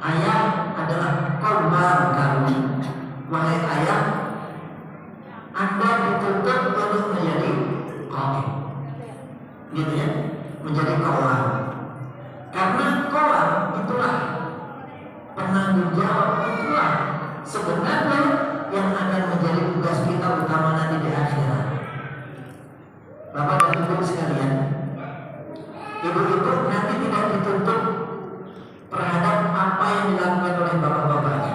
ayah adalah korban kami. Wahai ayah, Anda dituntut untuk menjadi qaim, gitu ya, menjadi qawwam. Karena qawwam itulah penanggung jawab, itulah sebenarnya yang akan menjadi tugas kita utama nanti di akhirat. Bapak dan Ibu sekalian, ibu-ibu nanti tidak dituntut terhadap apa yang dilakukan oleh bapak-bapaknya.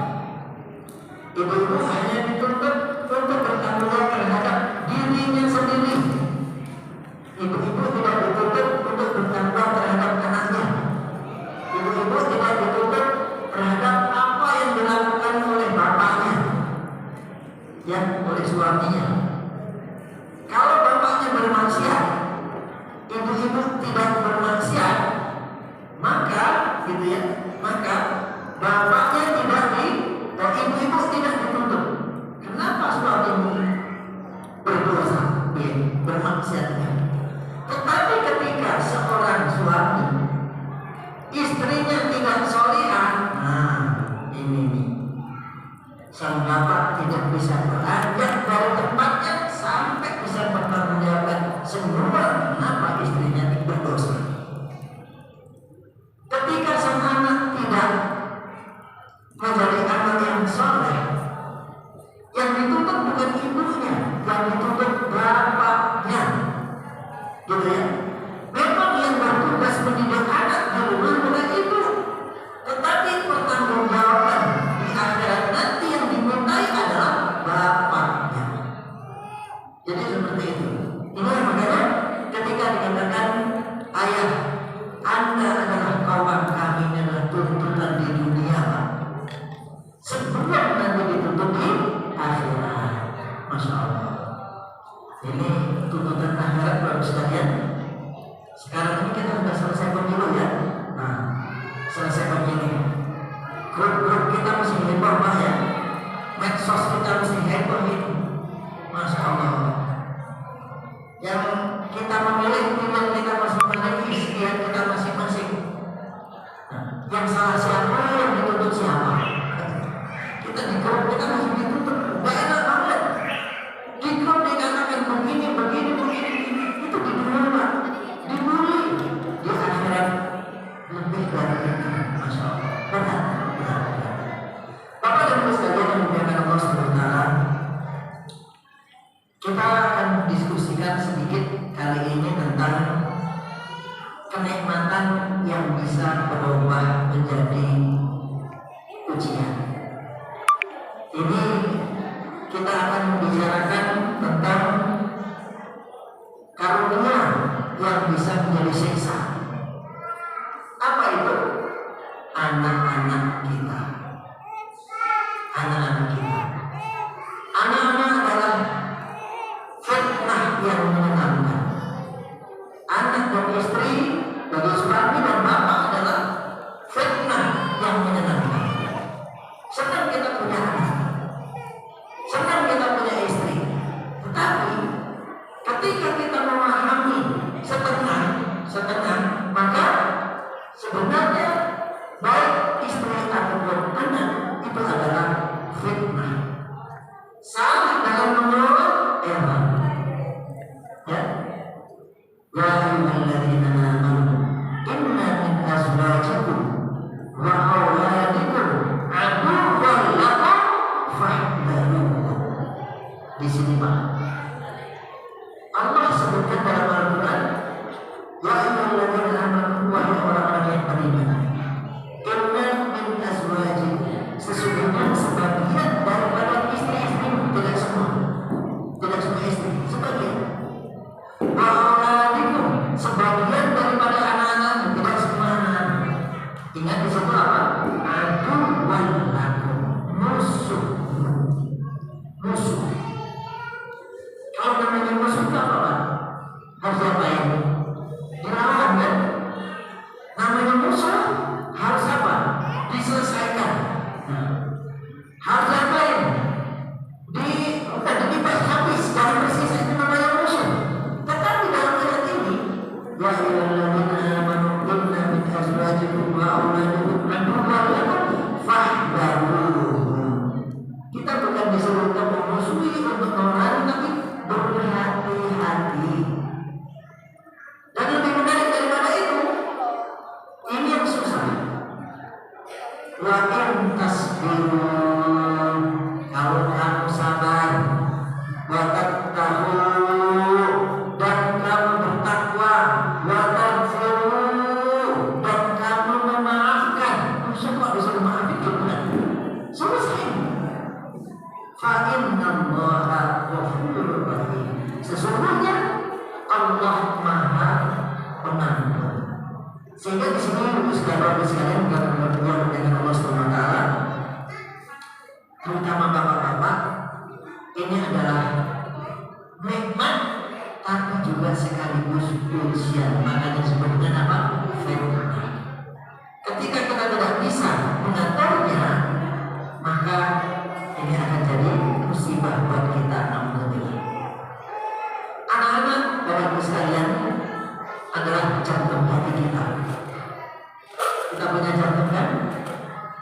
Ibu-ibu hanya dituntut untuk bertanggung jawab terhadap dirinya sendiri. Ibu-ibu tidak dituntut untuk bertanggung jawab terhadap anaknya. Ibu-ibu tidak dituntut terhadap apa yang dilakukan oleh bapaknya, yang oleh suaminya. Kalau bapaknya bermaksiat, ibu-ibu tidak bermaksiat, maka gitu ya, maka bapaknya tidak atau ibu-ibu tidak dituntut. Kenapa suamimu berdosa, bermaksiat? Tetapi ketika seorang suami istrinya tidak solihah, nah ini nih, sang bapak tidak bisa beranjak dari tempatnya sampai bisa mempertanggungjawabkan semua kenapa istrinya berdosa. Ketika sang anak tidak menjadi anak yang soleh, yang dituntut bukan ibunya, yang dituntut bapaknya, gitu ya. Memang yang bertugas mendidik anak di rumah bukan ibu, tetapi pertanggungjawaban di akhirat nanti yang dimintai adalah bapaknya. Jadi seperti itu. Inilah makanya ketika dikatakan ayah, Anda adalah kawan kami, adalah tuntutan di dunia, Pak. Sebelum nanti dituntut di akhirat. Masya Allah. Ini tuntutan akhirat, Bapak sekalian. Sekarang ini kita sudah selesai pemilu ya. Nah, selesai pemilu. Grup-grup kita masih heboh, Pak ya. Medsos kita masih heboh ini. Masya Allah. Yang kita memilih pilihan kita masing-masing, ikhtiar kita masing-masing. Nah, yang salah siapa, yang dituntut siapa? Kita di grup kita masih dituntut. Gak enak banget. Di grup dikatakan begini, itu di dunia, Pak. Dibully. Di akhirat lebih dari itu. Masya Allah. Benar. Bapak dan Ibu sekalian yang dimuliakan Allah Subhanahu wa Ta'ala, kita akan diskusikan sedikit kali ini tentang kenikmatan yang bisa berubah menjadi ujian. Ini kita akan membicarakan tentang karunia yang bisa menjadi siksa. Apa itu? Anak-anak kita. Anak-anak kita. Anak-anak adalah fitnah yang menyenangkan. Anak dan istri, bagi suami dan bapak adalah fitnah yang menyenangkan. Senang kita punya anak, senang kita punya istri. Tetapi ketika kita memahami setengah, maka sebenarnya baik istri ataupun anak itu adalah fitnah. Salah dalam mengelola eman. Ya, ya ayyuhalladzina amanu inna min azwajikum wa auladikum aduwwan lakum fahdharuhum. Di sini Pak, Allah sebutkan dalam Al-Quran, ya ayyuhalladzina amanu, wahai orang-orang yang beriman, inna min azwajikum, sesungguhnya sebagian daripada istri-istrimu, tidak semua istri, sebagian. Wa auladikum, sebagian daripada anak-anakmu, tidak semua anak-anak. Ingat disebut apa? Aduwwan lakum, musuh. Kalau namanya musuh itu apa, Pak? Harus diapain? Dilawan kan? Namanya musuh harus apa? Diselesaikan. Harus diapain? Udah dibahas habis, jangan bersisa, itu namanya musuh. Tetapi dalam ayat ini, ya ayyuhalladzina amanu inna min azwajikum wa auladikum aduwwan lakum wa in tasbiru, kalau kamu sabar, wa tattaqu, dan kamu bertakwa, wa taghfiru, dan kamu memaafkan. Semua bisa memaafkan Tuhan. Selesai. Fa innallaha ghafurur rahim. Sesungguhnya Allah Maha Pengampun. Sehingga di sini Bapak-Bapak sekalian berdoa dengan Allah Subhanahu wa taala, terutama bapak-bapak, ini adalah nikmat tapi juga sekaligus ujian. Makanya disebutkan apa? Fitnah. Ketika kita tidak bisa mengaturnya, maka ini akan jadi musibah buat kita. Anak-anak, bapak-bapak sekalian, adalah jantung hati kita. Kita punya jantung kan?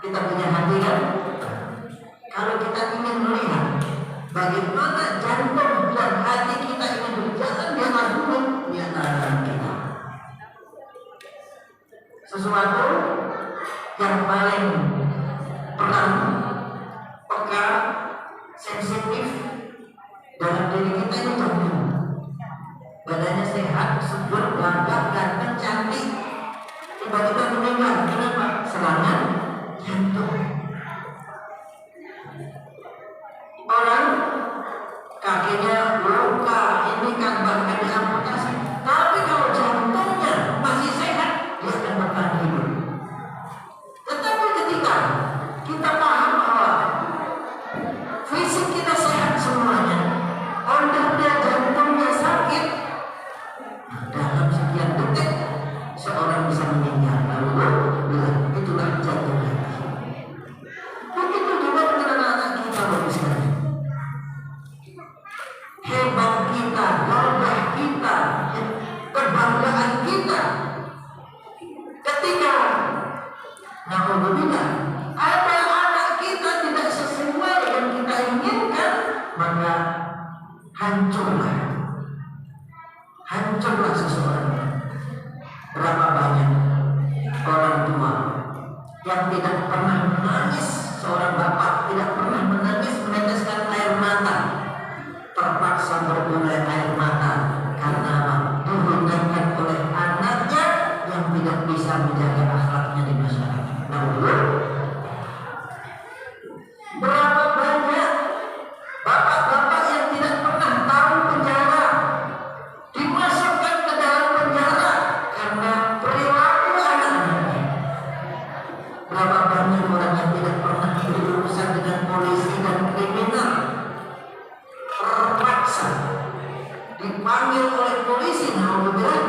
Kita punya hati kan? Kalau kita ingin melihat bagaimana jantung dan hati kita ini berjalan di atas bumi, di antara kita, sesuatu yang paling peran, peka, sensitif dalam diri kita ini jantung. Badannya sehat, subur, gagah, ganteng, cantik, tiba-tiba meninggal. Kenapa? Serangan jantung. Orang kakinya luka, ini kan bahkan diamputasi, tapi kalau jantungnya masih sehat, dia akan bertahan hidup. Tetapi ketika kita paham bahwa fisik kita sehat semuanya, organnya jantungnya sakit, dalam sekian detik seorang bisa meninggal. Lalu bilang itulah jantung hati. Begitu juga dengan anak-anak kita, Bapak sekalian. Hebat kita, gagah kita, kebanggaan kita, ketika naudzubillah ada anak kita tidak sesuai yang kita inginkan, maka hancurlah seseorang. Berapa banyak orang tua yang tidak pernah menangis, seorang bapak tidak pernah menangis meneteskan air mata, terpaksa berburai air mata karena digunakan oleh anaknya yang tidak bisa menjaga akhlaknya di masyarakat. Berapa banyak bapak-bapak yang tidak pernah tahu penjara, dimasukkan ke dalam penjara karena perilaku anak-anaknya. Berapa banyak orang yang tidak pernah berurusan dengan polisi dan kriminal, terpaksa dipanggil oleh polisi, naudzubillah,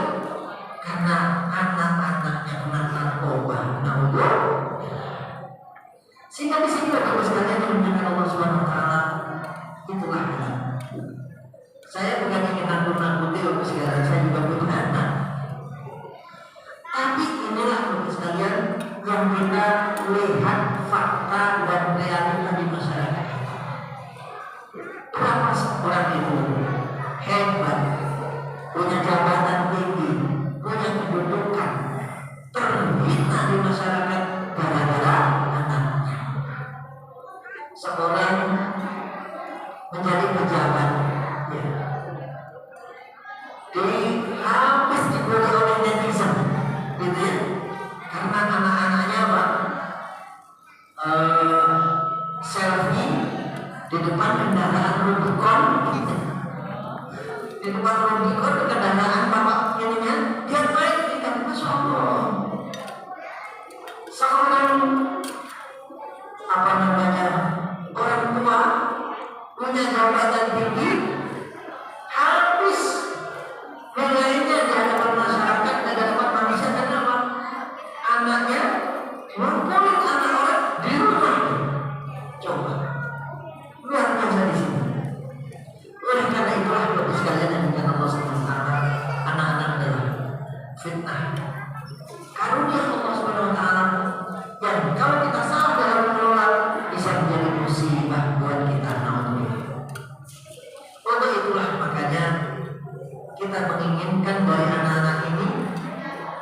karena anak-anaknya kena narkoba, naudzubillah. Sehingga di sini Bapak sekalian dengan Allah Subhanahu wa taala, itulah anak. Saya bukan ingin nakut-nakuti Bapak sekalian, saya juga punya anak. Tapi inilah Bapak sekalian yang kita lihat fakta dan realita di masyarakat. Berapa orang itu hebat, punya jabatan tinggi, punya kedudukan, terhina di masyarakat gara-gara anaknya. Seorang menjadi pejabat, ya, habis dibully oleh netizen, gitu ya, karena anak-anaknya apa? Selfie di depan kendaraan Rubicon, gitu. Di depan Rubicon kendaraan bapak ininya, dia main di depan, Masya Allah. Seorang orang tua punya jabatan tinggi, habis nilainya di hadapan masyarakat, di hadapan manusia, dan apa? Anaknya ngumpulin anak orang di rumah. Coba luar biasa di sini. Oleh karena itulah Bapak sekalian yang dengan Allah SWT, anak-anak adalah fitnah, karunia Allah SWT, yang kalau kita salah dalam mengelola bisa menjadi musibah buat kita. Untuk itulah makanya kita menginginkan dari anak-anak ini,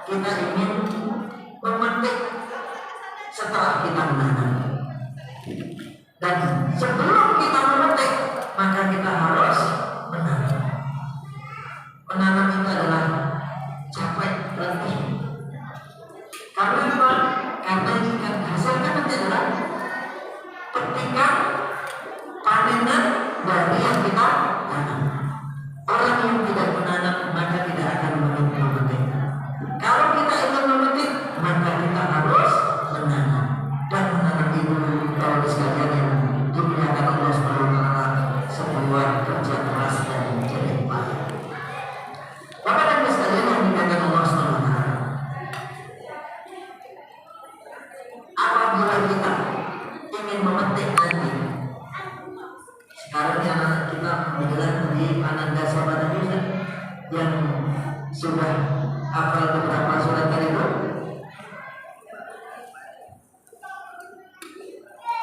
kita ingin memetik setelah kita menanam. Dan sebelum kita memetik, maka kita harus menanam. Menanam itu adalah capek letih. Karena apa? Karena jika hasilnya nanti adalah ketika panenan dari yang kita tanam. Orang yang tidak menanam maka tidak akan memetik. Kalau kita ingin memetik, maka kita harus menanam. Dan menanam itu kalau sekalian yang dimuliakan Allah SWT sebuah kerja keras dan jerih payah. Bapak dan Ibu sekalian yang dimuliakan Allah SWT, apabila kita ingin memetik nanti, sekarang yang kita berjalan di Ananda Sahabat Nabi yang sudah hafal beberapa surat tadi itu,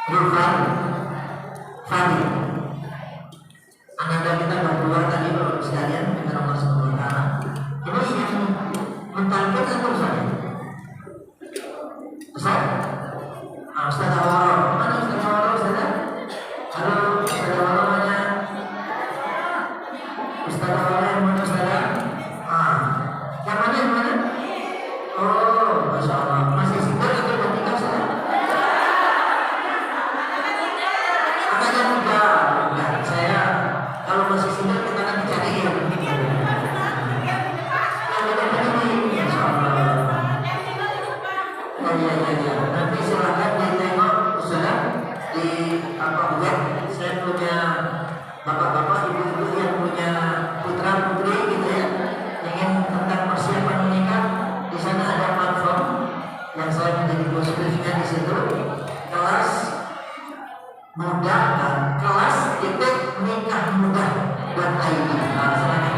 Rufan Fadi Ananda kita berdua tadi Bapak sekalian dengan Allah SWT. Ini yang mentalkan atau Ustaz? Ustaz? Ustaz Awal, mana Ustaz Awal Ustaz? Halo Ustaz Awal mana? Ustaz Awal yang mana Ustaz? Yang mana yang mana? Oh, Masya Allah. Masih single atau udah nikah Ustaz? Agaknya muda. Nah, saya kalau masih single kita akan dicariin. Masya Allah. Ya. Nanti silakan ditengok Ustaz di web. Saya punya bapak-bapak, ibu-ibu yang punya putra-putri gitu ya, ingin tentang persiapan menikah. Di sana ada platform yang saya menjadi konsultasinya di situ. Kelas muda, kelas titik nikah muda dan ID. Nah, silakan.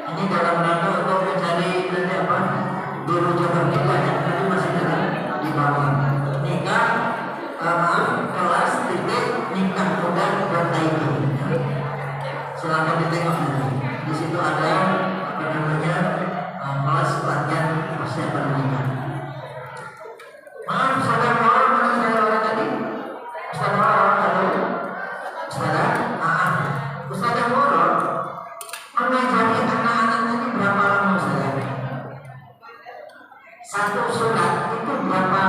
Ini dalam rangka untuk mencari nanti apa? Biru jodoh nikah ya, tapi masih dalam di bawah nikah. Kelas titik nikah muda dan ID. Silakan ditengok nanti. Di situ ada apa namanya kelas pelatihan persiapan menikah. Maaf, saudara mana saya orang tadi? Saudara halo, saudara. Ustaz Moro mengajari anak-anak tadi berapa lama saudara? Satu surat itu berapa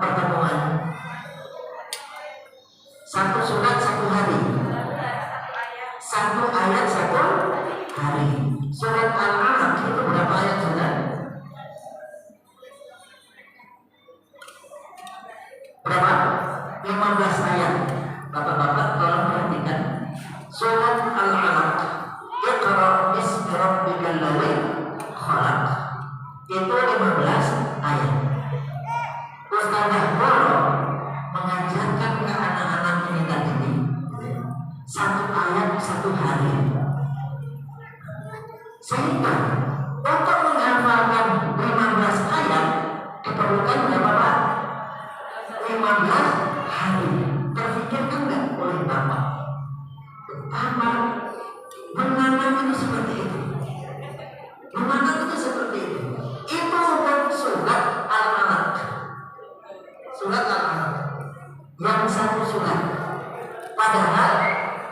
pertemuan? Satu surat satu hari. Satu ayat satu hari. Surat Al-Alaq itu berapa ayat sudah? Berapa? 15 ayat. Bapak-bapak tolong perhatikan. Surat Al-Alaq, Iqra bismi rabbikal ladzi khalaq. Itu 15 ayat. Ustaz Boro mengajarkan ke anak-anak ini tadi satu ayat satu hari. Sehingga untuk menghafalkan 15 ayat diperlukan berapa Pak? 15 hari. Terfikirkan nggak oleh Bapak? Pertama, menanam itu seperti itu. Menanam itu seperti itu. Itu untuk surat Al-Alaq. Surat Al-Alaq yang satu surat. Padahal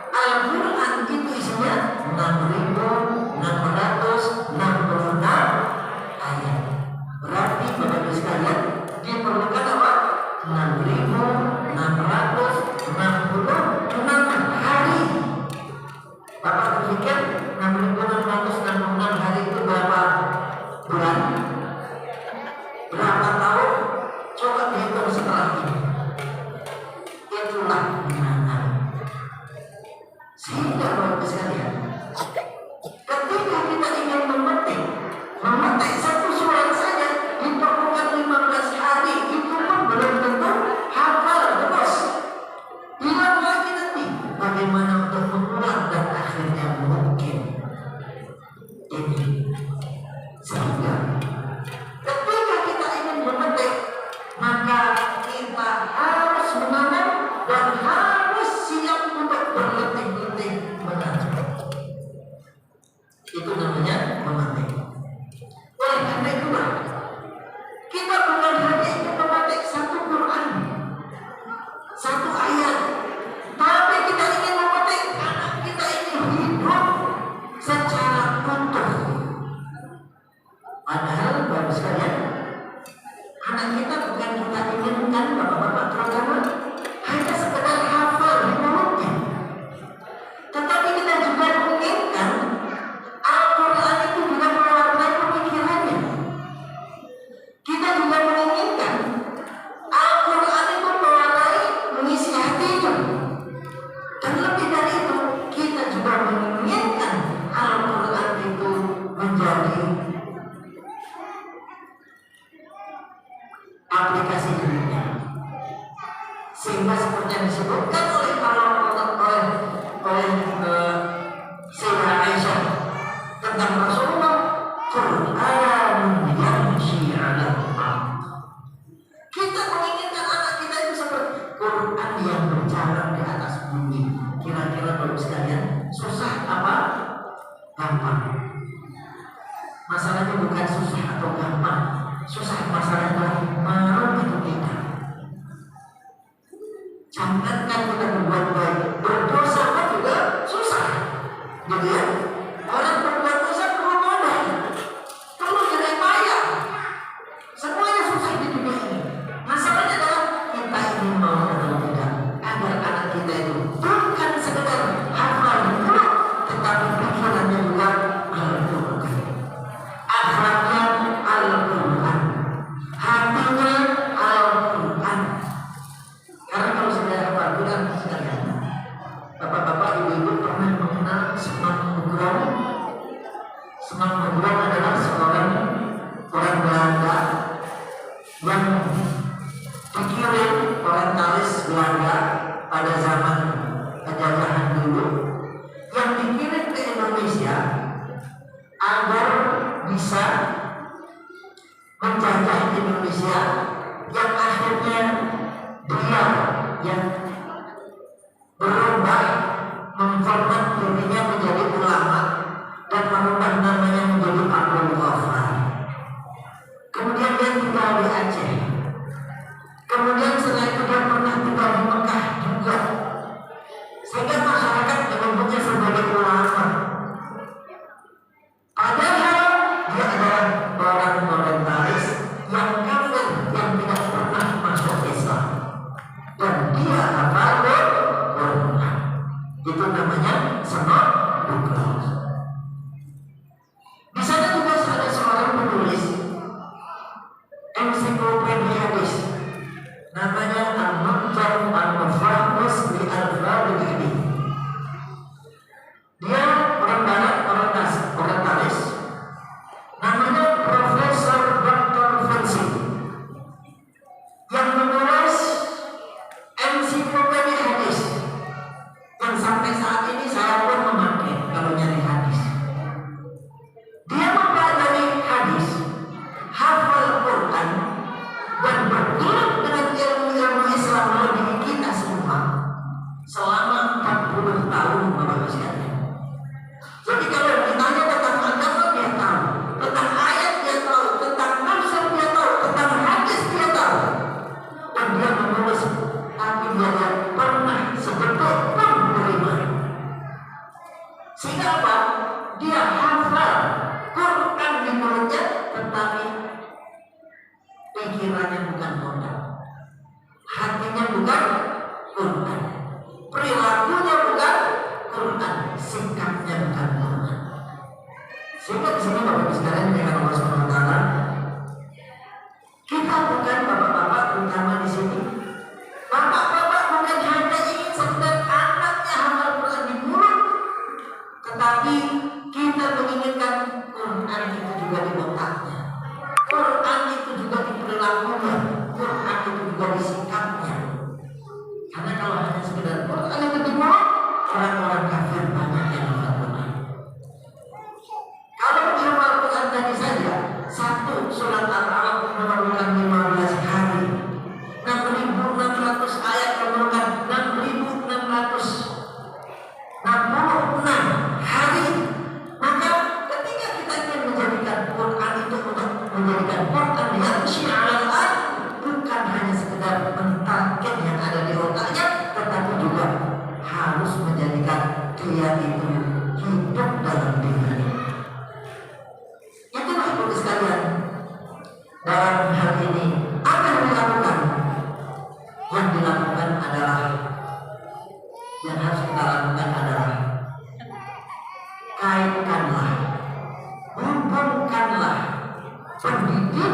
Al-Quran itu isinya 6.666 ayat. Berarti Bapak Ibu sekalian diperlukan apa? 6.666 hari. Bapak berpikir 6.666 hari itu berapa bulan? Berapa tahun? Coba dihitung setelah ini. Itulah menanam. Sehingga Bapak sekalian, menginginkan bapak-bapak terutama hanya sekedar hafal di mulutnya, tetapi kita juga menginginkan Al-Quran itu juga mewarnai pemikirannya. Kita juga menginginkan Al-Quran itu mewarnai mengisi hatinya. Dan lebih dari itu, kita juga menginginkan Al-Quran itu menjadi aplikasi hidupnya. Sehingga seperti yang disebutkan oleh Sayyidah Aisyah tentang Rasulullah, Qur'anun yamshi 'alal ardh. Kita menginginkan anak kita itu seperti Quran yang berjalan di atas bumi. Kira-kira baru sekalian, susah apa? Gampang. Masalahnya bukan susah atau gampang. Susah masalahnya mau atau tidak. Jangankan kita berbuat baik, berdosa pun juga susah. Gitu ya? Orang berbuat dosa perlu modal, perlu jerih payah. Semuanya susah di dunia ini. Masalahnya adalah kita ini mau atau tidak, agar anak kita itu bukan sekedar hafal di mulut, tetapi pikirannya juga Al-Quran, akhlaknya Al-Quran, hatinya Al-Quran. Karena kalau sudah hafal Quran sekalian, bapak-bapak, ibu-ibu pernah mengenal Sunan Nugroho? Sunan Nugroho adalah seorang orang Belanda yang dikirim orientalis Belanda pada zaman penjajahan dulu, yang dikirim ke Indonesia agar bisa menjajah Indonesia, yang akhirnya dia yang berubah memformat dirinya menjadi ulama dan merubah namanya menjadi Abdul Ghaffar. Kemudian dia tinggal di Aceh. Kemudian setelah itu dia pernah tinggal di Mekah juga. Sehingga masyarakat menyebutnya sebagai ulama. Padahal dia adalah orang orientalis yang kafir, yang tidak pernah masuk Islam. Dan dia hafal Quran. Itu namanya Sunan Nugroho. Di sana juga ada seorang penulis ensiklopedia hadis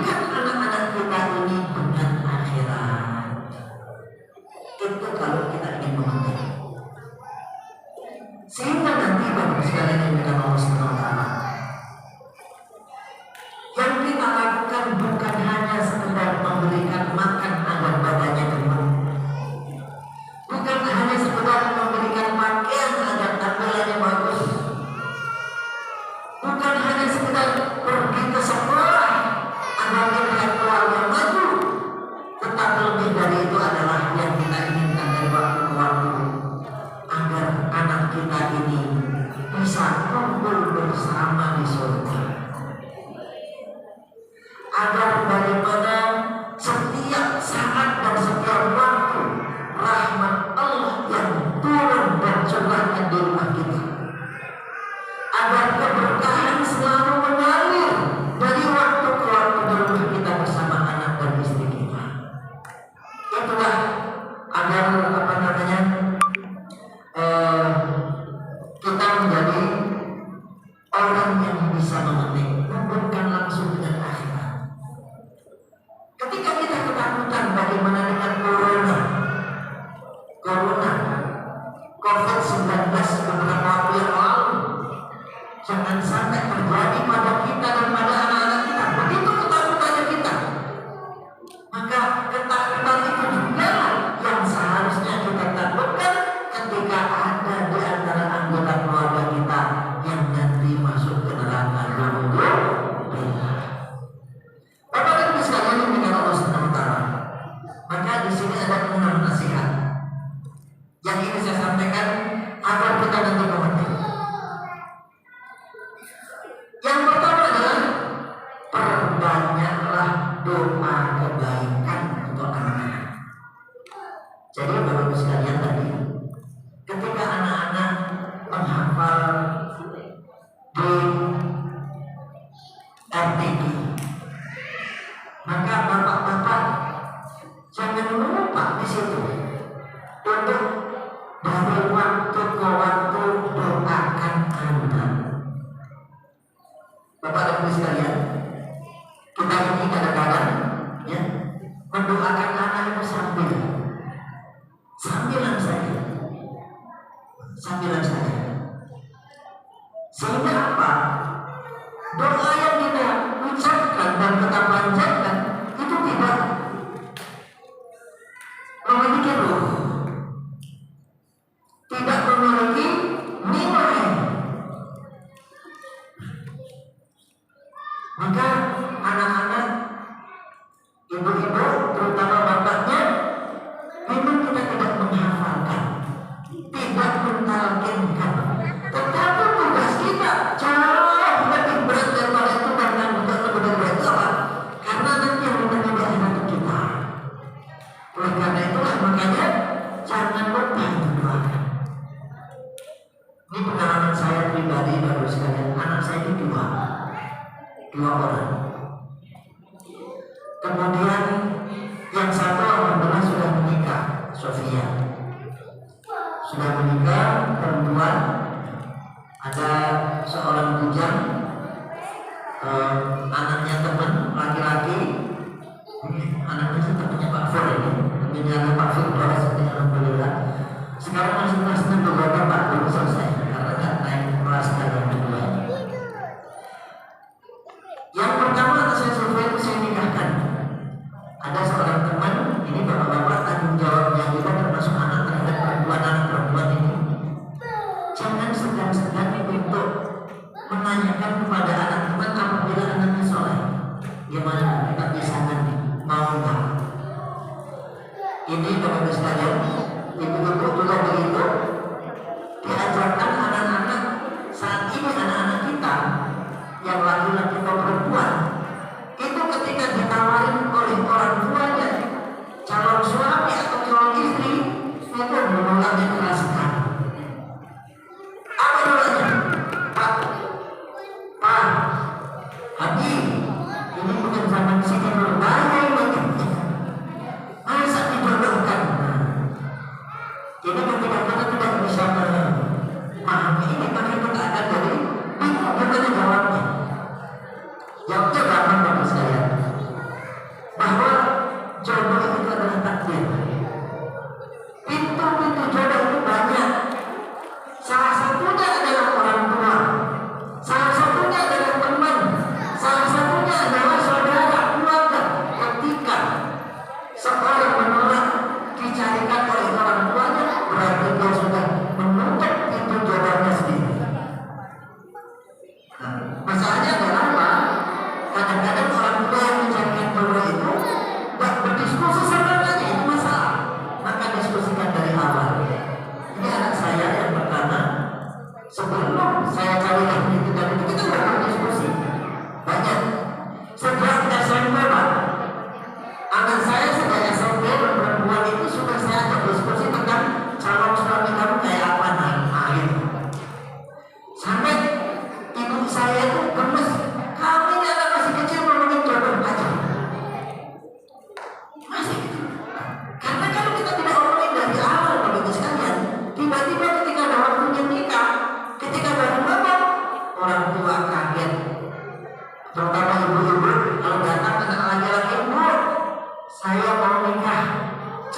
mendidikan anak-anak kita ini dengan akhirat. Itu kalau kita ingin mengerti. Sehingga nanti Bapak sekalian yang kita mau sementara, yang kita lakukan bukan hanya sekedar memberikan makan agar badannya gemuk, bukan hanya sekedar memberikan pakaian agar tampilannya bagus, bukan hanya sekedar pergi ke sekolah agar melihat keluarga maju, tetapi lebih dari itu adalah yang kita inginkan dari waktu ke waktu, agar anak kita ini bisa kumpul bersama di surga, agar bagaimana setiap saat dan setiap waktu rahmat Allah yang turun dan curahkan di rumah kita, agar keberkahan selalu mengalir dari waktu ke waktu di rumah kita bersama anak dan istri kita. Itulah agar kita menjadi orang yang bisa memetik, bukan langsung dengan akhirat. Ketika kita ketakutan bagaimana dengan corona COVID-19 beberapa waktu yang lalu, jangan sampai terjadi pada kita dan pada anak-anak kita. Begitu ketakutannya kita, maka ketakutan itu juga yang seharusnya kita takutkan ketika ada di antara anggota keluarga kita yang nanti masuk ke neraka. Bapak dan Ibu sekalian yang dimuliakan Allah Subhanahu wa Ta'ala, maka di sini ada 6 nasihat yang ingin saya sampaikan agar kita nanti mengerti. Yang pertama adalah perbanyaklah doa kebaikan untuk anak-anak. Jadi Bapak Ibu sekalian, tadi ketika anak-anak menghafal di RTG, maka bapak-bapak jangan lupa di situ untuk dari waktu ke waktu doakan anak. Bapak dan Ibu sekalian, kita ini kadang-kadang ya mendoakan anak itu sambilan saja. Sehingga apa? Doa yang kita ucapkan dan kita panjatkan itu tidak memiliki ruh, tidak memiliki nilai. Maka anak-anak, ibu-ibu, terutama bapaknya, memang kita tidak menghafalkan, tidak mentalkinkan, tetapi tugas kita jauh lebih berat daripada itu. Karena bukan lebih berat apa? Karena nanti yang menjadi anak kita. Oleh karena itulah makanya jangan lupa doakan. Ini pengalaman saya pribadi, baru sekalian, anak saya itu dua orang. Kemudian yang satu alhamdulillah sudah menikah, Sofia sudah menikah, perempuan, ada seorang bujang, anaknya teman laki-laki, anaknya sih temannya Pak Fur ini, temannya Pak Fur, alhamdulillah. Sekarang masih kelas 6 beberapa Pak, belum selesai karena nggak naik kelas yang kedua. Yang pertama saya Sofia itu saya nikahkan. Ada seorang teman, ini bapak-bapak tanggung jawabnya juga termasuk anak terhadap perempuan ini. Jangan segan-segan untuk menanyakan kepada anak teman apabila anaknya soleh, gimana kita bisa nanti mau nggak? Ini bapak sekalian, ibu-ibu juga begitu. Diajarkan anak-anak saat ini, anak-anak kita yang laki-laki atau perempuan itu ketika ditawarin oleh orang tuanya calon suami atau calon istri, itu menolaknya keras sekali. Apa namanya? Pak Haji, ini bukan zaman Siti Nurbaya ini. Masa dijodohkan? Jadi ketika kita tidak bisa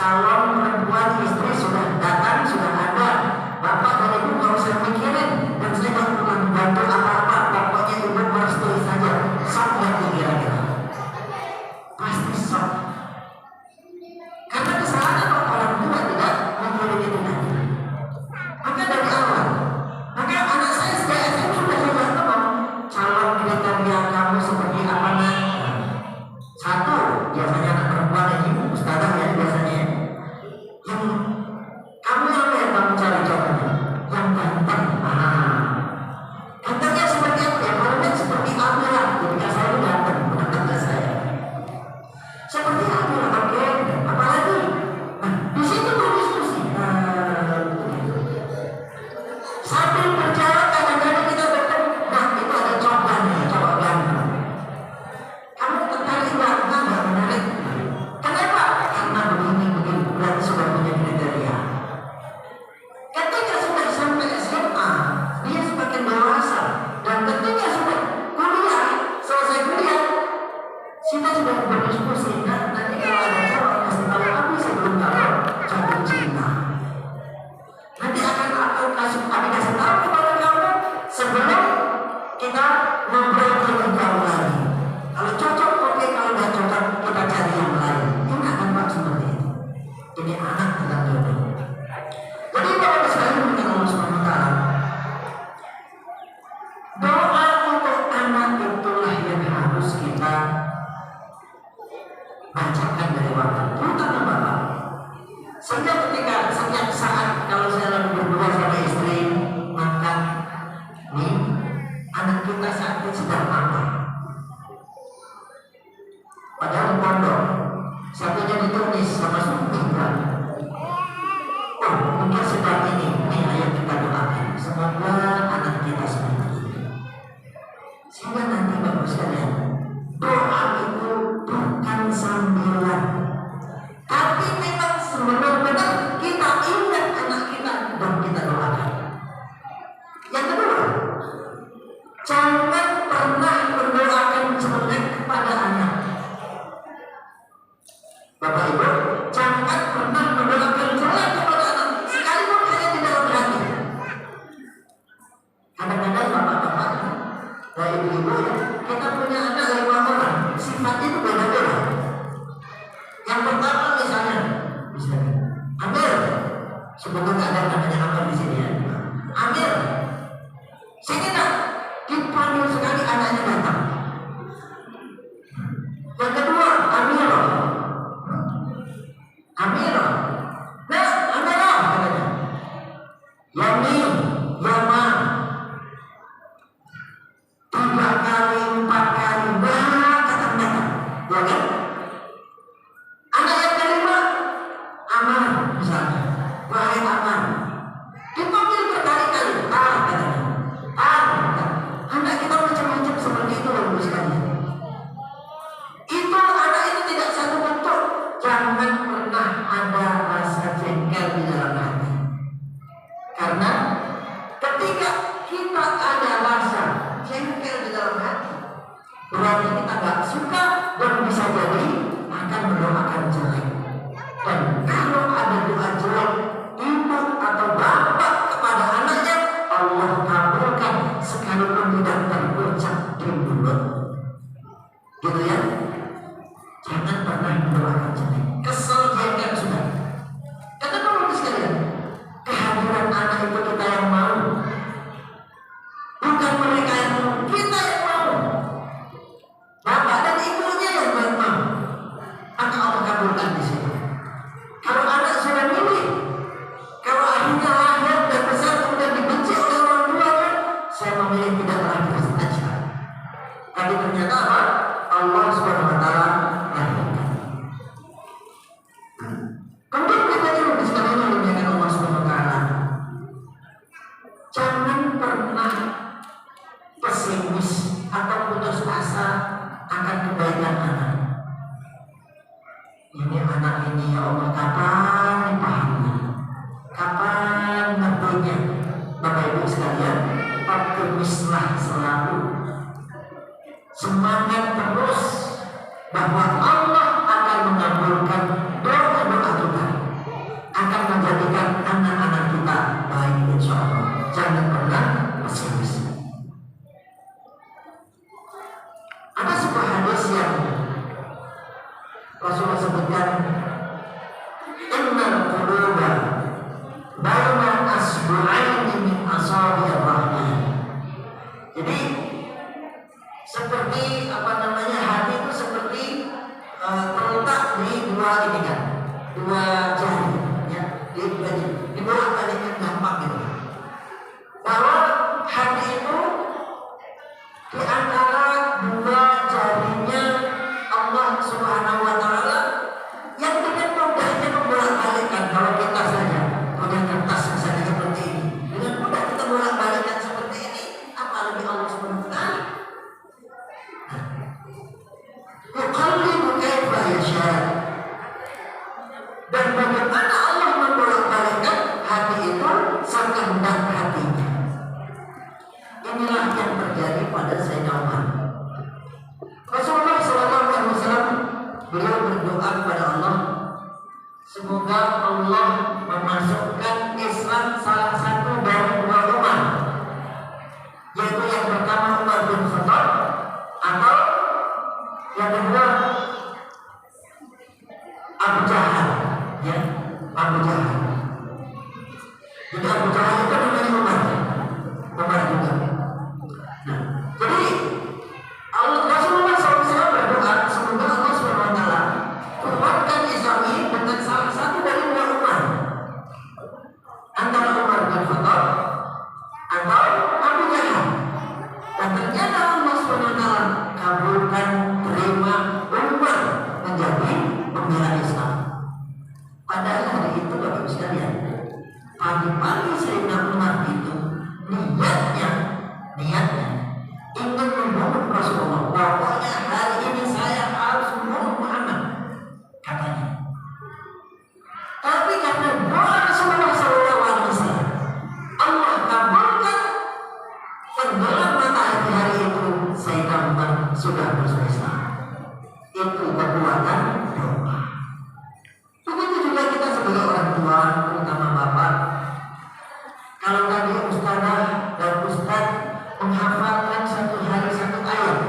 calon perempuan istri sudah datang, sudah ada. Bapak dan ibu nggak usah mikirin, dan saya nggak perlu membantu apa-apa. Pokoknya ibu merestui saja. Sok nggak kira-kira? Pasti sok. Karena kesalahan orang tua tidak mikirin itu nanti. Maka dari awal, maka anak saya sejak SMP sudah ngomong, calon kriteria kamu seperti apa nak? Satu, biasanya anak perempuan ini ustazah ya biasanya, yang kamu apa yang kamu cari cowoknya? Yang ganteng. Gantengnya seperti apa ya? Kalau seperti Amira, ketika saya ganteng, menurut saya. Seperti Amira, oke. Apalagi? Nah, di situ berdiskusi. Sambil berjalan kadang-kadang kita bertemu. Nah, itu ada cowoknya, cowok ganteng. Kamu tertarik nggak menarik? Kenapa? Karena begini berarti sudah punya kriteria. Ketika sudah sampai SMA, dia semakin dewasa, dan ketika sudah kuliah, selesai kuliah, kita sudah berdiskusi. Nah, nanti kalau ada cowok kasih tahu aku sebelum tahu jatuh cinta. Nanti akan aku kasih tahu kepada kamu sebelum kita ngobrol lebih jauh lagi. Kalau cocok oke, kalau nggak cocok kita cari yang lain. Enak kan Pak seperti itu. Ini anak tentang jodoh. Jadi Bapak sekalian dengan Allah Subhanahu wa taala, doa untuk anak itulah yang harus kita bacakan dari waktu, terutama Bapak. Sehingga ketika setiap saat kalau saya lagi berdua sama istri makan, nih anak kita saat ini sedang apa? Padahal pondok satunya ditulis sama suami kan. Oh, mungkin sebab ini ayo kita doakan semoga anak kita seperti ini. Sehingga nanti Bapak sekalian, doa itu bukan sambilan, tapi memang benar-benar kita ingat anak kita dan kita doakan. Yang kedua, jangan pernah mendoakan jelek kepada anak. Bapak Ibu, jangan pernah mendoakan jelek kepada anak, sekalipun hanya di dalam hati. Kadang-kadang bapak-bapak dan ibu-ibu ya, kita punya anak 5 orang, sifatnya itu beda-beda. Yang pertama misalnya Amir, sebetulnya ada namanya Amir di sini ya. Amir, sini nak, dipanggil sekali anaknya datang. Yang kedua, Amir, nah Amira katanya, Yami, Yama, 3 kali, 4 kali, datang, ya kan? Anak yang kelima, Aman, misalnya, wahai Aman, dipanggil berkali-kali, katanya, anak kita macam-macam seperti itu loh sekali. Itu anak itu tidak satu bentuk. Jangan pernah ada rasa jengkel di dalam hati. Karena ketika kita ada rasa jengkel di dalam hati, berarti kita gak suka dan bisa jadi akan mendoakan jelek. Dan kalau ada doa jelek ibu atau bapak kepada anaknya, Allah kabulkan sekalipun tidak terucap di mulut. Gitu ya. Jangan pernah mendoakan jelek. Kesel jengkel sudah. Kata Bapak sekalian, kehadiran anak itu kita yang mau, bukan mereka yang mau, kita yang mau. Bapak dan ibunya yang mau. Maka Allah kabulkan di sini. dua jari, ya, dibolak-balikkan gampang gitu. Bahwa hati itu di antara dua jarinya Allah Subhanahu wa Ta'ala yang dengan mudahnya membolak-balikkan. Kalau kita saja punya kertas misalnya seperti ini, dengan mudah kita bolak-balikkan seperti ini, apalagi Allah Subhanahu wa Ta'ala. Yuqallibu kaifa yasha. Dan bagaimana Allah membolak-balikkan hati itu sekehendak hatinya. Inilah yang terjadi pada Sayyidina Umar. Rasulullah SAW beliau berdoa kepada Allah, semoga Allah memasukkan Islam salah satu dari dua Umar, yaitu yang pertama Umar bin Khattab atau yang kedua Abu Jahal, ya, Abu Jahal. Jadi Abu Jahal itu namanya Umar juga. Nah, jadi Rasulullah SAW berdoa semoga Allah SWT kuatkan Islam ini dengan salah satu dari dua Umar, antara Umar bin Khattab atau Abu Jahal. Dan ternyata Allah SWT kabulkan, terima Umar menjadi pembela Islam. Padahal hari itu Bapak Ibu sekalian, pagi-pagi Sayyidina Umar itu niatnya ingin membunuh Rasulullah. Pokoknya hari ini saya harus membunuh Muhammad, katanya. Tapi karena doa Rasulullah SAW, Allah kabulkan, tenggelam matahari hari itu, Sayyidina Umar sudah masuk Islam. Itu kekuatan doa. Begitu juga kita sebagai orang tua, terutama bapak. Kalau tadi ustazah dan ustaz menghafalkan satu hari satu ayat,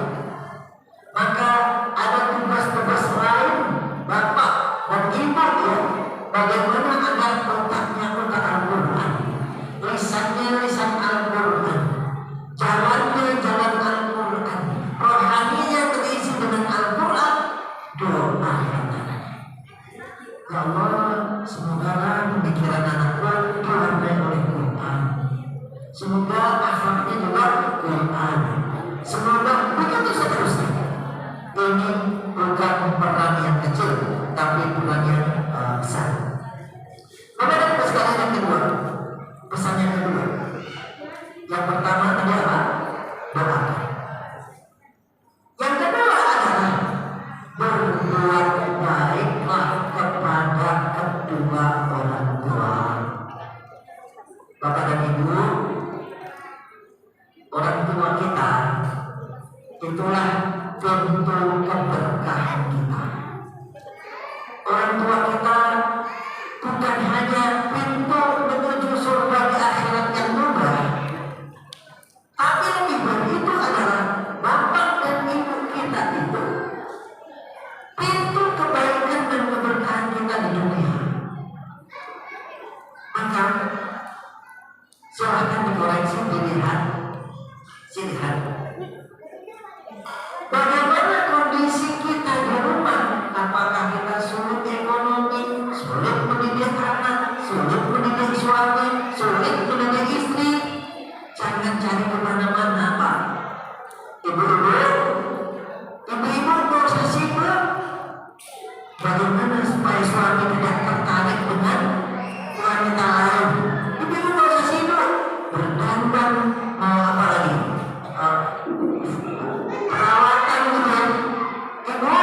maka ada tugas-tugas lain bapak dan ibu, ya, bagaimana agar otaknya otak Al-Quran, lisannya lisan Al-Quran, jalannya jalan Al-Quran, rohaninya terisi dengan Al-Quran. Doa ya Allah, semoga pemikiran anakku diwarnai oleh Quran, semoga akhlaknya juga Quran, semoga begitu seterusnya. Ini bukan peran yang kecil, tapi peran yang besar. Bapak dan Ibu sekalian, yang kedua, pesan yang kedua, yang pertama tadi apa? Doa. Yang kedua adalah berbuat baiklah kepada kedua orang tua. Bapak dan Ibu, orang tua kita itulah pintu keberkahan kita. Orang tua kita bukan hanya pintu menuju surga di akhirat yang mudah, tapi lebih dari itu adalah bapak dan ibu kita itu pintu kebaikan dan keberkahan kita di dunia. Maka silahkan dikoreksi, dilihat bagaimana kondisi kita di rumah. Apakah kita sulit ekonomi, sulit mendidik anak, sulit mendidik suami, sulit mendidik istri? Jangan cari kemana-mana, Pak. Ibu-ibu nggak usah sibuk. Bagaimana supaya suami tidak tertarik dengan wanita lain? Ibu-ibu nggak usah sibuk berdandan, apa lagi, perawatan gitu. Ibu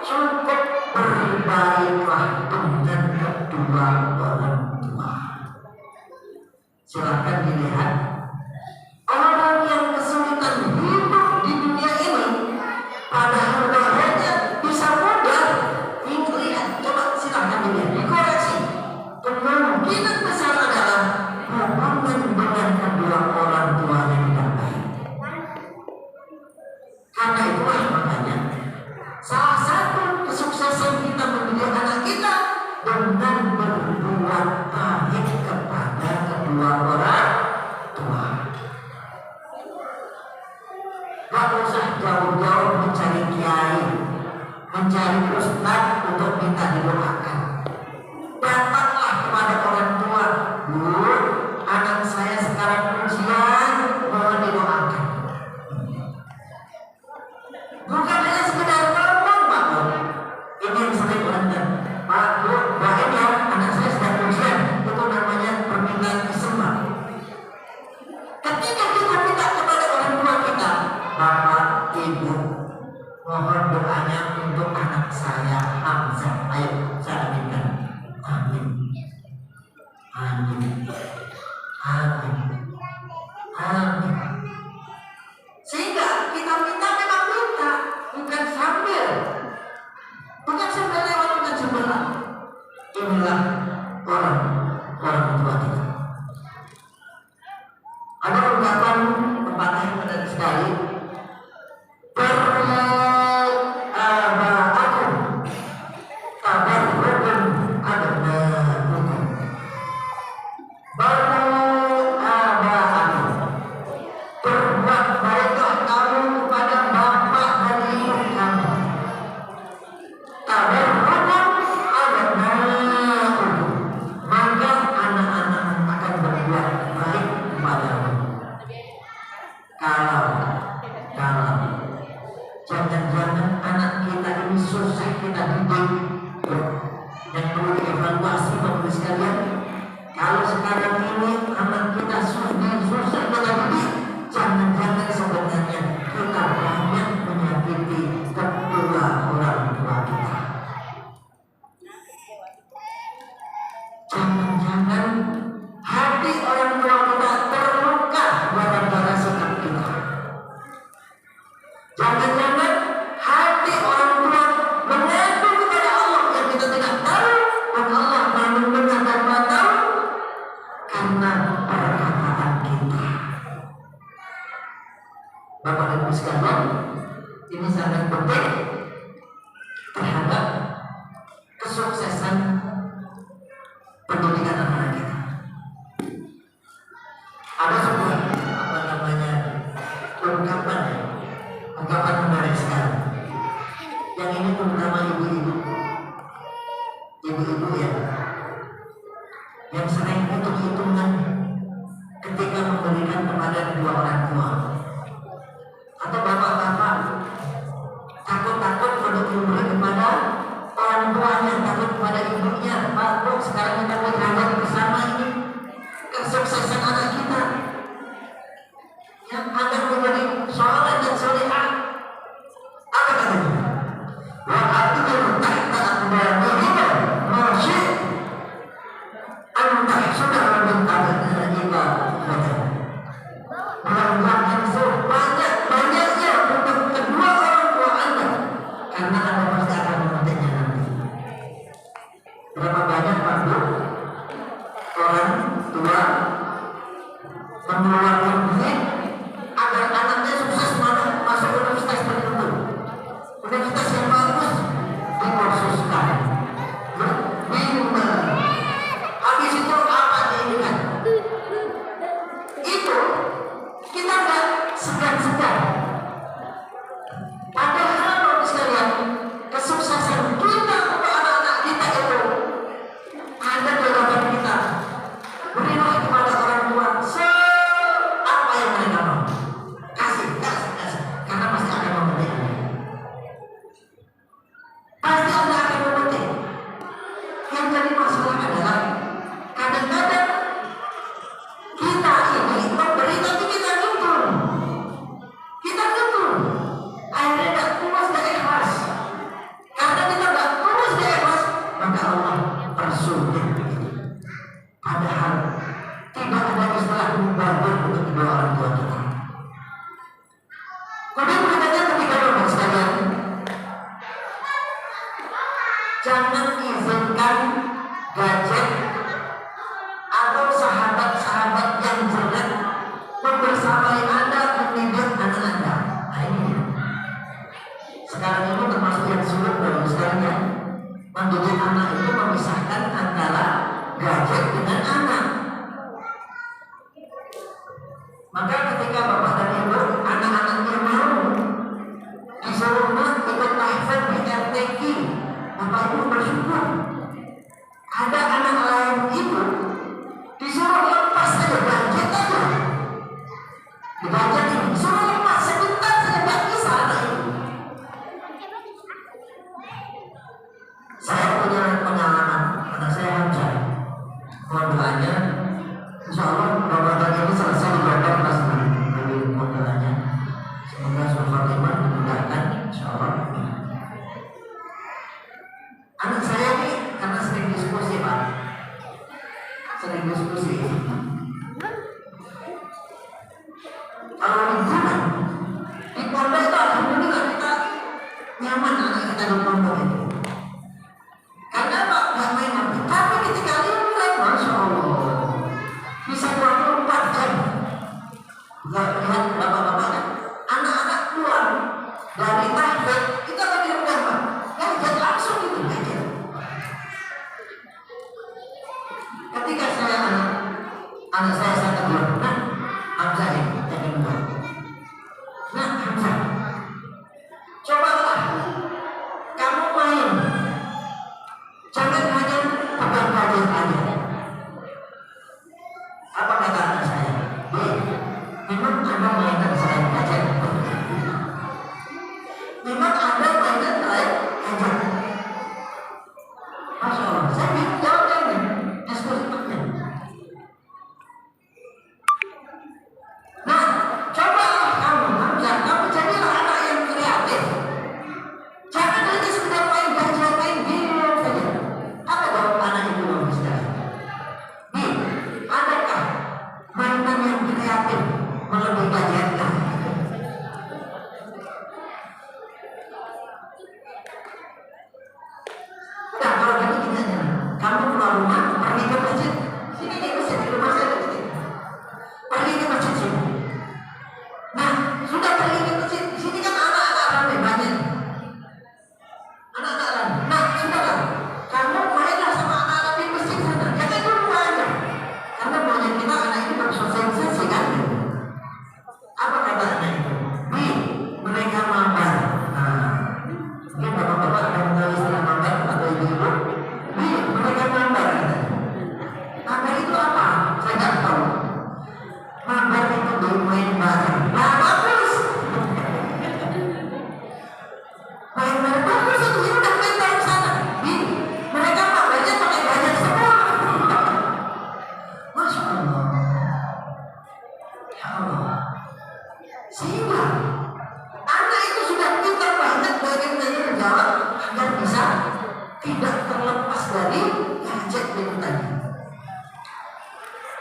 cukup berbaiklah dengan kedua orang tua. Silakan dilihat orang yang kesulitan hidup di dunia ini, padahal bahagia bisa mudah. Ini lihat, coba silakan dilihat, dikoreksi. Kemungkinan besar adalah hubungan dengan kedua orang tua yang tidak baik. Karena itulah makanya salah satu kesuksesan kita mendidik anak kita dengan berbuat baik kepada kedua orang tua. Gak usah jauh-jauh mencari kiai, mencari ustaz untuk minta didoakan. Amin. Amin. Amin. Sehingga kita minta memang minta, bukan sambil lewat, bukan sebelah. Inilah orang tua kita. Ada ungkapan pepatah yang menarik sekali. Jangan-jangan anak kita ini susah kita didik. Yang perlu dievaluasi Bapak sekalian, kalau sekarang ini anak kita susah kita didik, jangan-jangan sebenarnya kita banyak menyakiti kedua orang tua kita. Jangan-jangan hati orang tua kita terluka gara-gara sikap kita. Jangan-jangan hati orang tua mengadu kepada Allah yang kita tidak tahu, dan Allah mendengar dan tahu karena perkataan kita. Bapak dan Ibu sekalian, ini sangat penting terhadap kesuksesan pendidikan anak kita. Ada sebuah ungkapan menarik sekali. Yang ini terutama ibu-ibu ya, yang sering hitung-hitungan ketika memberikan kepada kedua orang tua, atau bapak-bapak takut untuk memberi kepada orang tuanya, takut kepada ibunya. Pak, Bu, sekarang kita belajar bersama ini kesuksesan anak kita yang akan menjadi soleh dan solehah. Apa katanya? Wa atiqu tahta aqdamihima masyi anta sudah min abnaika khata. Melakukan banyak-banyaknya untuk kedua orang tua Anda, karena Anda pasti akan memetiknya nanti. Berapa banyak Pak Bu orang tua mengeluarkan duit agar anaknya sukses masuk universitas tertentu, universitas yang bagus, dikursuskan, bimbel. Habis itu apa diinginkan? Itu kita nggak segan-segan. Padahal Bapak sekalian, kesuksesan kita untuk anak-anak kita itu ada di dalam kita. Berilah kepada orang tua apa yang mereka mau. Kasih, karena pasti akan memetik. Pasti Anda akan memetik. Yang jadi masalah adalah kadang-kadang kita ini memberi tapi kita tuntun. Akhirnya tidak tulus dan ikhlas. Karena kita tidak tulus dan ikhlas, maka Allah persulit. Padahal tidak ada istilah mubazir untuk kedua orang tua kita. Kemudian berikutnya ketika Bapak sekalian, jangan izinkan gadget atau sahabat-sahabat yang jelek membersamai Anda mendidik anak Anda. Nah ini sekarang ini termasuk yang sulit Bapak sekalian. Mendidik anak itu memisahkan antara gadget dengan anak. Maka ketika Bapak dan Ibu anak-anaknya mau disuruh ikut tahfidz di RTQ, Bapak Ibu bersyukur. Ada anak lain itu disuruh lepas saja gadget aja. Di gadget ini suruh lepas sebentar saja, nggak bisa anak itu. Saya punya pengalaman karena saya hajar. Mohon doanya, insya Allah Ramadan ini selesai di Ramadan kelas 6. Dari mohon doanya, semoga suatu Fatimah dimudahkan, insya Allah. Anak saya ini karena sering diskusi Pak, sering diskusi. Kalau liburan di pondok itu alhamdulillah kita nyaman anak kita di pondok itu. Karena apa? Gak main apa. Tapi ketika liburan, masya Allah, bisa 24 jam. Gak lihat bapak-bapak kan? Anak-anak keluar dari tahfidz kita lagi udah Pak. Gadget langsung itu gadget. Ketika saya anak saya tegur, nah Hamzah ini jadi muda. Nah Hamzah, cobalah kamu main, jangan hanya pegang gadget aja. Apa kata anak saya? Memang ada mainan selain gadget. Memang ada mainan selain gadget. Masya Allah, saya bingung jawabnya ini. Diskusi penting. Nah, cobalah kamu, Hamzah, kamu jadilah anak yang kreatif. Jangan hanya sekedar main gadget, main game saja. Apa jawab anak itu bagus sekali? Adakah mainan yang kreatif melebihi gadget? Nah, kalau gitu kita jangan. Kamu keluar rumah, pergi ke masjid. Sini di masjid, di rumah saya di sini. Pergi ke masjid sini. Nah, sudah pergi ke masjid. Di sini kan anak-anak ramai banyak. Anak-anak ramai. Nah, sudahlah. Kamu mainlah sama anak-anak di masjid sana. Jangan di rumah aja. Karena banyak kita anak ini bersosialisasi kan. Apa kata anak itu? Mereka mabar. Nah, mungkin bapak-bapak ada tahu istilah mabar atau ibu-ibu. Mereka mabar. Mabar itu apa? Saya nggak tahu. Mabar itu bermain bareng. Nah, bagus. Main bareng bagus itu udah main bareng sana. Mereka mabarnya pakai gadget semua. Masya Allah. Ya Allah. Sehingga anak itu sudah pintar banget bagaimana menjawab agar bisa tidak terlepas dari gadget itu tadi.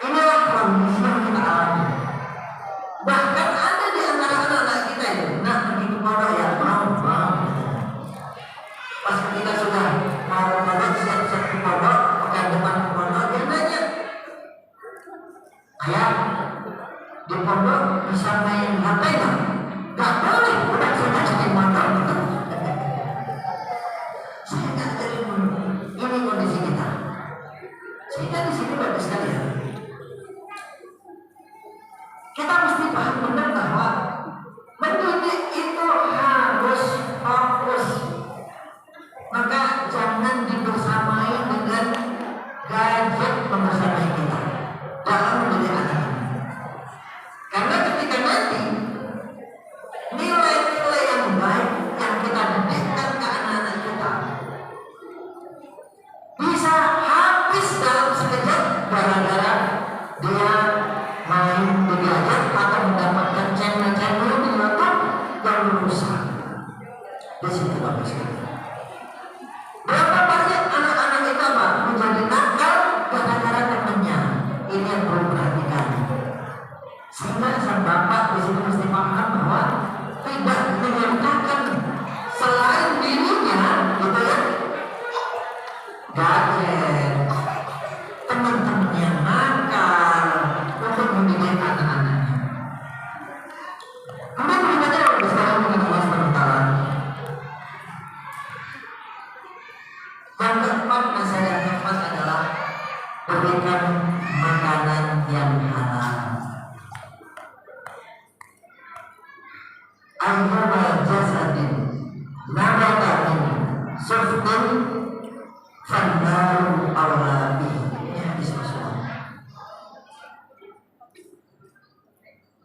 Inilah kondisi yang kita alami. Bahkan ada di antara anak-anak kita itu, nah begitu pondok ya mau. Pas kita sudah mau pondok, siap-siap ke pondok, pegang depan ke pondok, dia nanya, ayah, di pondok bisa main HP nggak? Nggak boleh, udah saya jadi motor. Saya nggak jadi motor. Ini kondisi kita. Sehingga di sini bagus sekali ya. Kita mesti paham benar bahwa mendidik itu harus fokus. Maka jangan dibersamai dengan gadget membersamai kita dalam mendidik anak. Karena ketika nanti nilai-nilai yang baik yang kita didikkan ke anak-anak kita bisa habis dalam sekejap gara-gara dia main di gadget atau mendapatkan channel-channel di YouTube yang merusak. Di situ bagus sekali. Berapa banyak anak-anak kita menjadi nakal gara-gara temannya? Ini yang perlu perhatikan. Sehingga sang bapak di sini mesti paham bahwa tidak menyertakan selain dirinya, gitu ya, gadget, teman-teman yang nakal untuk mendidik anak-anaknya. Kemudian berikutnya bersama dengan Allah SWT. Yang keempat nasihat yang keempat adalah berikan makanan yang halal. Ayyama jasadin nabatatin suftin fannaru awlabi. Ini hadis Rasulullah.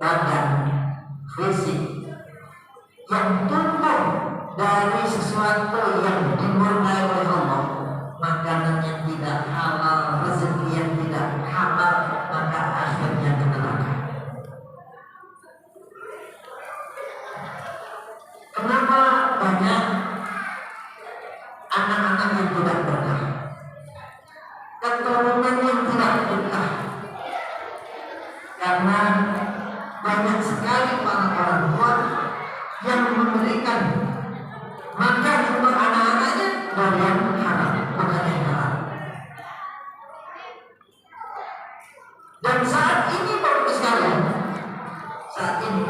Badan fisik yang tumbuh dari sesuatu yang dimurkai oleh Allah, makanan yang tidak halal, rezeki yang tidak halal, maka akhirnya ke neraka. Kenapa banyak anak-anak yang tidak berkah, keturunan yang tidak tidak betah karena banyak sekali para orang tua yang memberikan makan untuk anak-anaknya dari yang haram, bukan yang halal. Dan saat ini Bapak sekalian, saat ini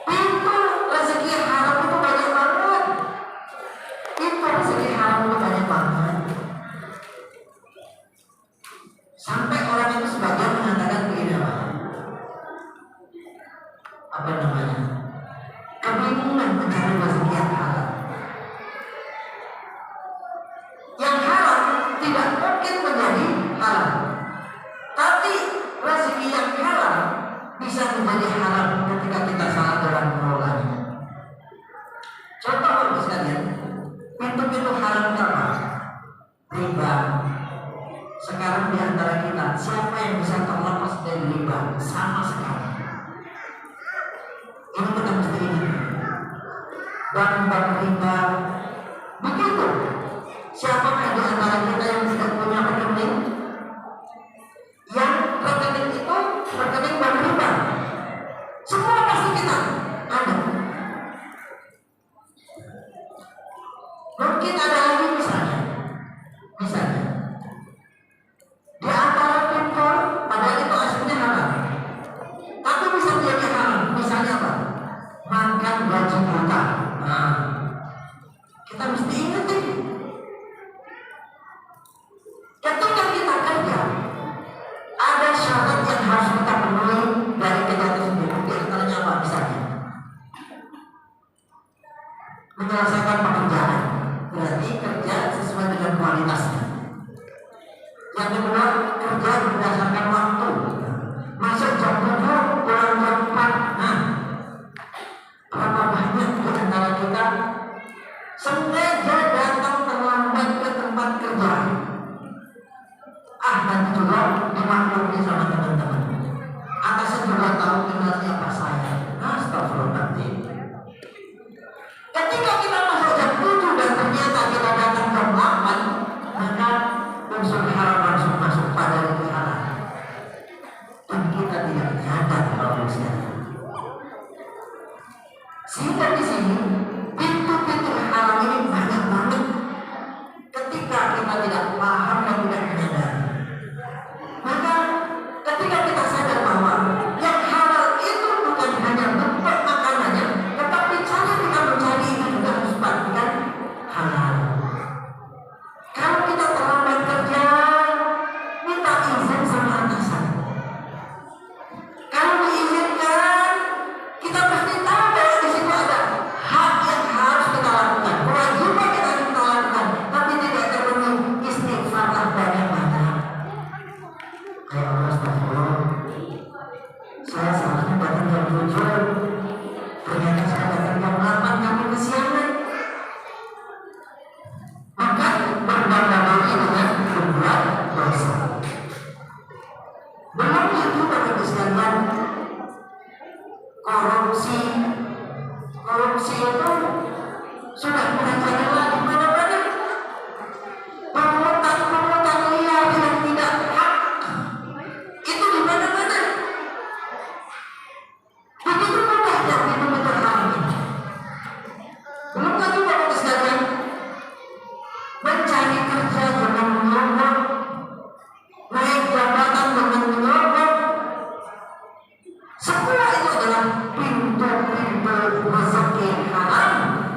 pintu rezeki haram itu banyak banget. Pintu rezeki haram itu banyak banget. Sampai orang itu sebagian mengatakan begini apa namanya? Kebingungan mencari rezeki yang halal. Yang halal tidak mungkin menjadi halal. Tapi rezeki yang halal bisa menjadi halal ketika kita salah dalam mengelolanya. Contoh Bapak sekalian, pintu-pintu halal apa? Riba. Sekarang di antara kita, siapa yang bisa terlepas dari riba? Sama sekali. Ini kita mesti ingat. Bank riba. Begitu. Siapakah di antara kita yang tidak punya rekening? Yang rekening itu rekening bank riba. Semua pasti kita ada. Mungkin ada lagi misalnya di antara pintu, padahal itu aslinya halal, tapi bisa menjadi halal. Misalnya apa? Makan gaji buta. Nah, kita mesti ingat ini. Ketika kita kerja, ada syarat yang harus kita penuhi dari kerja tersebut. Di antaranya apa? Misalnya menyelesaikan pekerjaan, berarti kerja sesuai dengan kualitasnya. Yang kedua, kerja berdasarkan waktu. Masuk jam 7, pulang jam 4. Nah, berapa banyak di antara kita sengaja datang terlambat ke tempat kerja? Nanti juga dimaklumi sama teman-teman. Atasnya juga tahu kenal siapa saya. Astagfirullahaladzim. Ketika kita masuk jam 7 dan ternyata kita datang jam 8, maka unsur haram langsung masuk pada itu halal. Dan kita tidak nyadar kalau sekalian. Sehingga di sini pintu-pintu haram ini banyak banget. Ketika kita tidak paham dan tidak menyadari, maka ketika kita sadar bahwa yang halal itu bukan hanya bentuk makanannya, tetapi cara kita mencari itu juga harus pastikan halal. Kalau kita terlambat kerja, minta izin sama atasan. Kalau diizinkan, kita pasti tahu bahwa di situ ada hak yang harus kita lakukan, kewajiban kita harus kita lakukan, tapi tidak terpenuhi. Istighfar banyak-banyak. Ya Allah, astagfirullah. Saya seharusnya datang jam 7, ternyata saya datang jam 8, kami kesiangan. Maka berbangga diri dengan berbuat dosa. Belum itu Bapak sekalian, korupsi itu sudah merajalela di mana-mana. Pungutan liar yang tidak hak itu di mana-mana. Begitu mudahnya pintu-pintu haram ini. Belum lagi Bapak sekalian, mencari kerja dengan menyogok, naik jabatan dengan menyogok, semua itu adalah pintu-pintu rezeki haram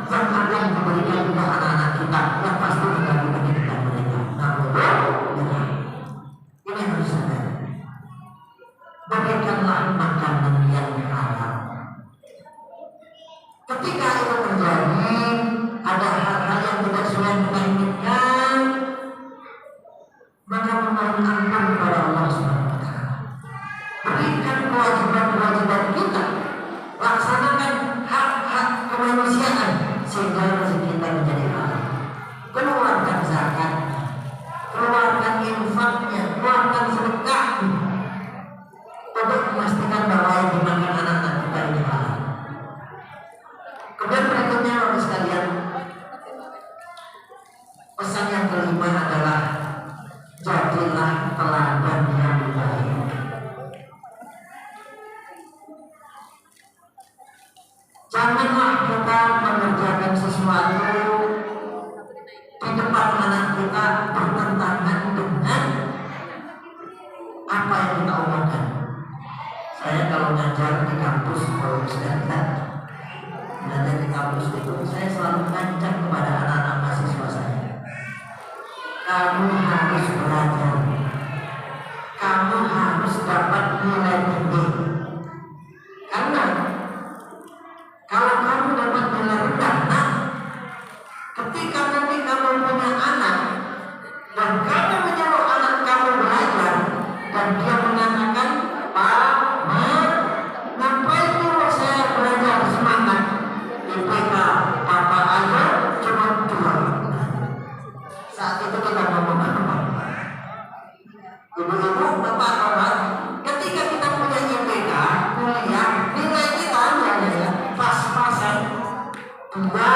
yang akan diberikan kepada anak-anak kita yang pasti mengganggu pendidikan mereka. Namun, ini harus sadar. Berikanlah makanan yang halal. Ketika itu terjadi, ada hal-hal yang tidak sesuai dengan inginkan, maka memohon ampun kepada Allah SWT. Berikan kewajiban-kewajiban kita, laksanakan hak-hak kemanusiaan sehingga rezeki kita menjadi halal. Keluarkan zakatnya, keluarkan infaknya, keluarkan sedekahnya, untuk memastikan bahwa yang dimakan anak-anak kita ini halal. Kemudian berikutnya Bapak sekalian, pesan yang kelima adalah jadilah jadilah teladan yang baik. Janganlah kita mengerjakan sesuatu di depan anak kita bertentangan dengan apa yang kita omongkan. Saya kalau ngajar di kampus, kalau belajar di kampus itu, saya selalu ngancam kepada anak-anak mahasiswa saya. Kamu harus belajar, kamu harus dapat nilai tinggi. Karena kalau kamu dapat nilai rendah, nah, ketika nanti kamu punya anak dan kamu menyuruh anak kamu belajar dan dia mengatakan, Pak, ngapain dulu saya belajar semangat? IPK Papa aja cuma 2. Saat itu kita ngomong apa? Ibu-ibu, bapak-bapak, ketika kita punya IPK, kuliah, nilai kita aja ya pas-pasan 2